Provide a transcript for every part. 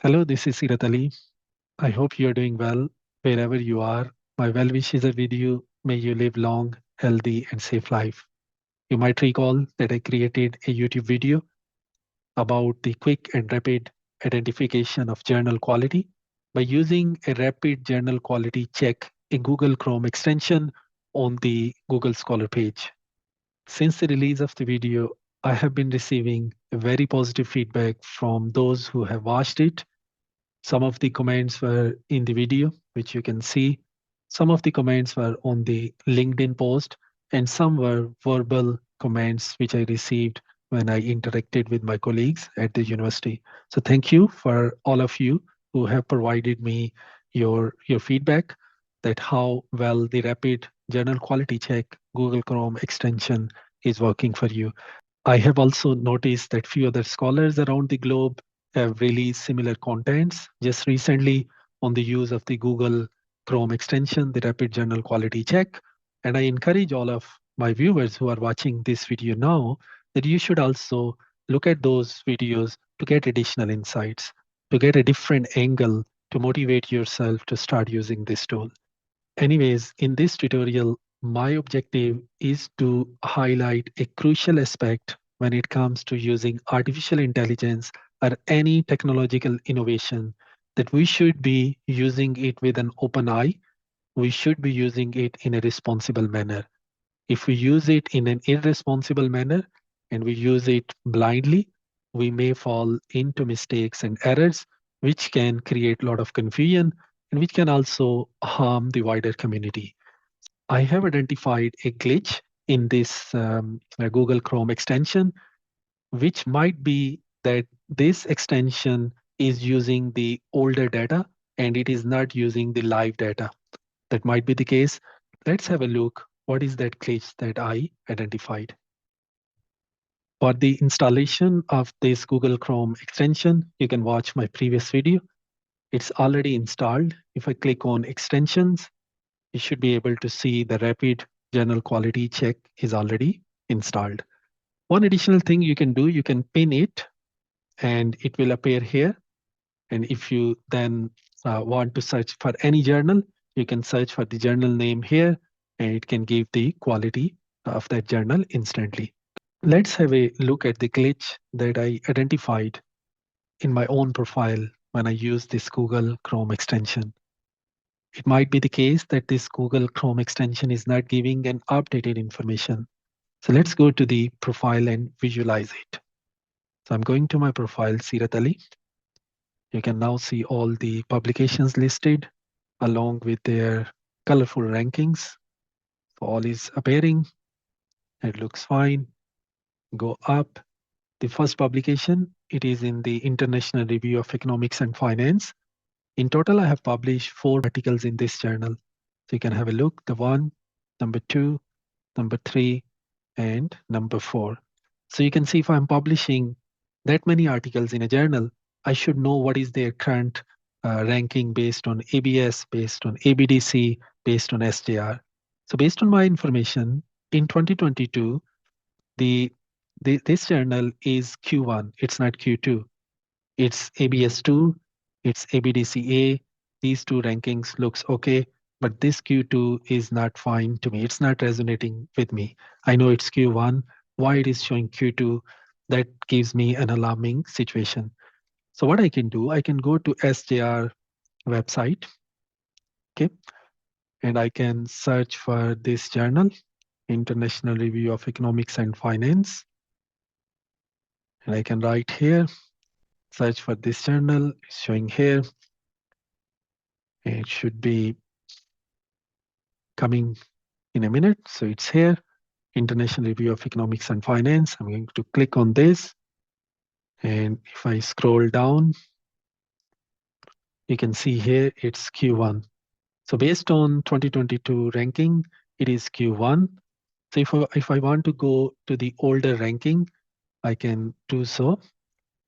Hello, this is Sirat Ali. I hope you're doing well wherever you are. My well wishes are with you. May you live long, healthy, and safe life. You might recall that I created a YouTube video about the quick and rapid identification of journal quality by using a rapid journal quality check, a Google Chrome extension on the Google Scholar page. Since the release of the video, I have been receiving very positive feedback from those who have watched it. Some of the comments were in the video, which you can see. Some of the comments were on the LinkedIn post, and some were verbal comments which I received when I interacted with my colleagues at the university. So thank you for all of you who have provided me your feedback that how well the rapid journal quality check Google Chrome extension is working for you. I have also noticed that few other scholars around the globe have released similar contents just recently on the use of the Google Chrome extension, the Rapid Journal Quality Check. And I encourage all of my viewers who are watching this video now that you should also look at those videos to get additional insights, to get a different angle to motivate yourself to start using this tool. Anyways, in this tutorial, my objective is to highlight a crucial aspect when it comes to using artificial intelligence or any technological innovation, that we should be using it with an open eye. We should be using it in a responsible manner. If we use it in an irresponsible manner and we use it blindly, we may fall into mistakes and errors, which can create a lot of confusion and which can also harm the wider community. I have identified a glitch in this Google Chrome extension, which might be that this extension is using the older data and it is not using the live data. That might be the case. Let's have a look. What is that glitch that I identified? For the installation of this Google Chrome extension, you can watch my previous video. It's already installed. If I click on extensions, you should be able to see the rapid journal quality check is already installed. One additional thing you can do, you can pin it and it will appear here. And if you then want to search for any journal, you can search for the journal name here and it can give the quality of that journal instantly. Let's have a look at the glitch that I identified in my own profile when I use this Google Chrome extension. It might be the case that this Google Chrome extension is not giving an updated information. So let's go to the profile and visualize it. So I'm going to my profile, Sirat Ali. You can now see all the publications listed along with their colorful rankings. So all is appearing. It looks fine. Go up. The first publication, it is in the International Review of Economics and Finance. In total, I have published 4 articles in this journal. So you can have a look, the 1, number 2, number 3, and number 4. So you can see if I'm publishing that many articles in a journal, I should know what is their current ranking based on ABS, based on ABDC, based on SJR. So based on my information, in 2022, the this journal is Q1, it's not Q2. It's ABS2, it's ABDCA. These two rankings looks okay, but this Q2 is not fine to me. It's not resonating with me. I know it's Q1. Why it is showing Q2? That gives me an alarming situation. So what I can do, I can go to SJR website, okay, and I can search for this journal, International Review of Economics and Finance. And I can write here, search for this journal, it's showing here. It should be coming in a minute. So it's here, International Review of Economics and Finance. I'm going to click on this. And if I scroll down, you can see here it's Q1. So based on 2022 ranking, it is Q1. So if I want to go to the older ranking, I can do so.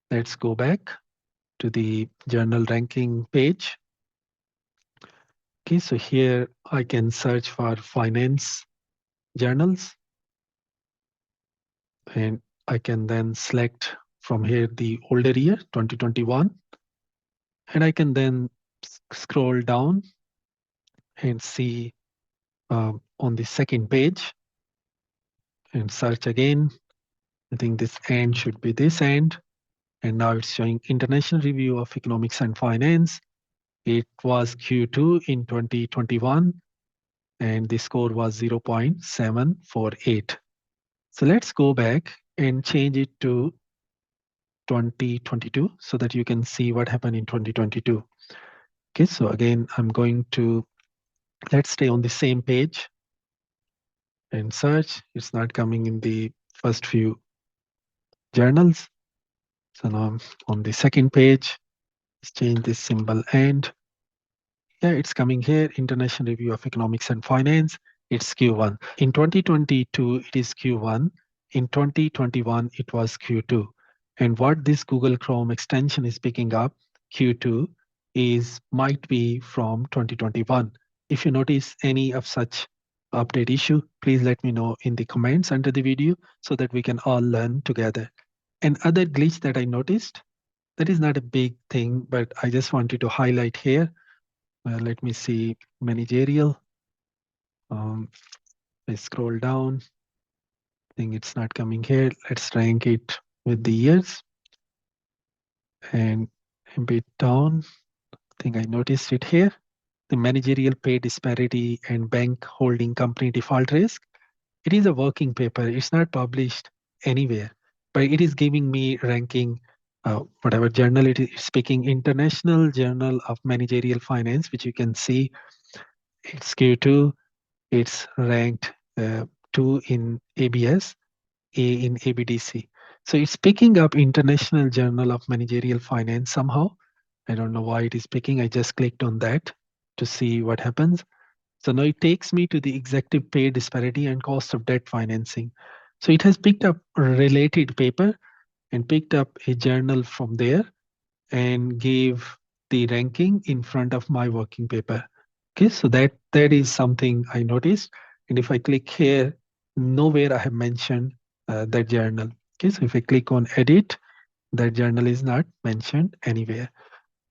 Let's go back to the journal ranking page. Okay, so here I can search for finance journals. And I can then select from here the older year, 2021. And I can then scroll down and see on the second page and search again. I think this end should be this end. And now it's showing International Review of Economics and Finance. It was Q2 in 2021, and the score was 0.748. So let's go back and change it to 2022 so that you can see what happened in 2022. Okay, so again, I'm going to, let's stay on the same page and search. It's not coming in the first few journals. So now I'm on the second page. Let's change this symbol and yeah, it's coming here, International Review of Economics and Finance. It's Q1. In 2022, it is Q1. In 2021, it was Q2. And what this Google Chrome extension is picking up, Q2, is might be from 2021. If you notice any of such update issue, please let me know in the comments under the video so that we can all learn together. And other glitch that I noticed, that is not a big thing, but I just wanted to highlight here. Let me see managerial. I scroll down. I think it's not coming here. Let's rank it with the years and a bit down. I think I noticed it here. The managerial pay disparity and bank holding company default risk. It is a working paper. It's not published anywhere, but it is giving me ranking, whatever journal it is speaking, International Journal of Managerial Finance, which you can see it's Q2. It's ranked 2 in ABS, A in ABDC. So it's picking up International Journal of Managerial Finance somehow. I don't know why it is picking. I just clicked on that to see what happens. So now it takes me to the executive pay disparity and cost of debt financing. So it has picked up a related paper and picked up a journal from there and gave the ranking in front of my working paper. Okay, so that is something I noticed. And if I click here, nowhere I have mentioned that journal. Okay, so if I click on edit, that journal is not mentioned anywhere.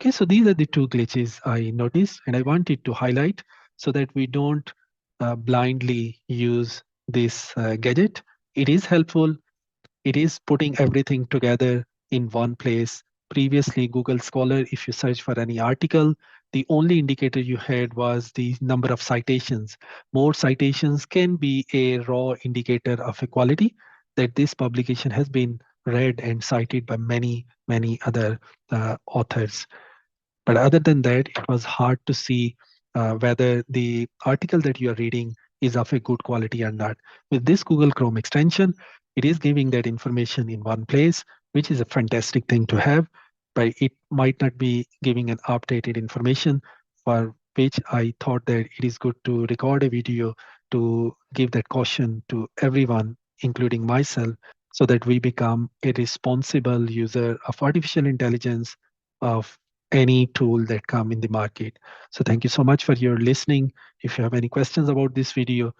Okay, so these are the two glitches I noticed, and I wanted to highlight so that we don't blindly use this gadget. It is helpful. It is putting everything together in one place. Previously, Google Scholar, if you search for any article, the only indicator you had was the number of citations. More citations can be a raw indicator of a quality that this publication has been read and cited by many, many other authors. But other than that, it was hard to see whether the article that you are reading is of a good quality or not. With this Google Chrome extension, it is giving that information in one place, which is a fantastic thing to have, but it might not be giving an updated information, for which I thought that it is good to record a video to give that caution to everyone, including myself, so that we become a responsible user of artificial intelligence, of any tool that come in the market. So thank you so much for your listening. If you have any questions about this video,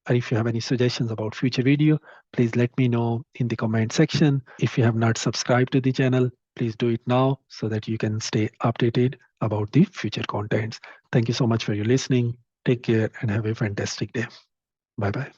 or if you have any suggestions about future video, please let me know in the comment section. If you have not subscribed to the channel, please do it now so that you can stay updated about the future contents. Thank you so much for your listening. Take care and have a fantastic day. Bye bye.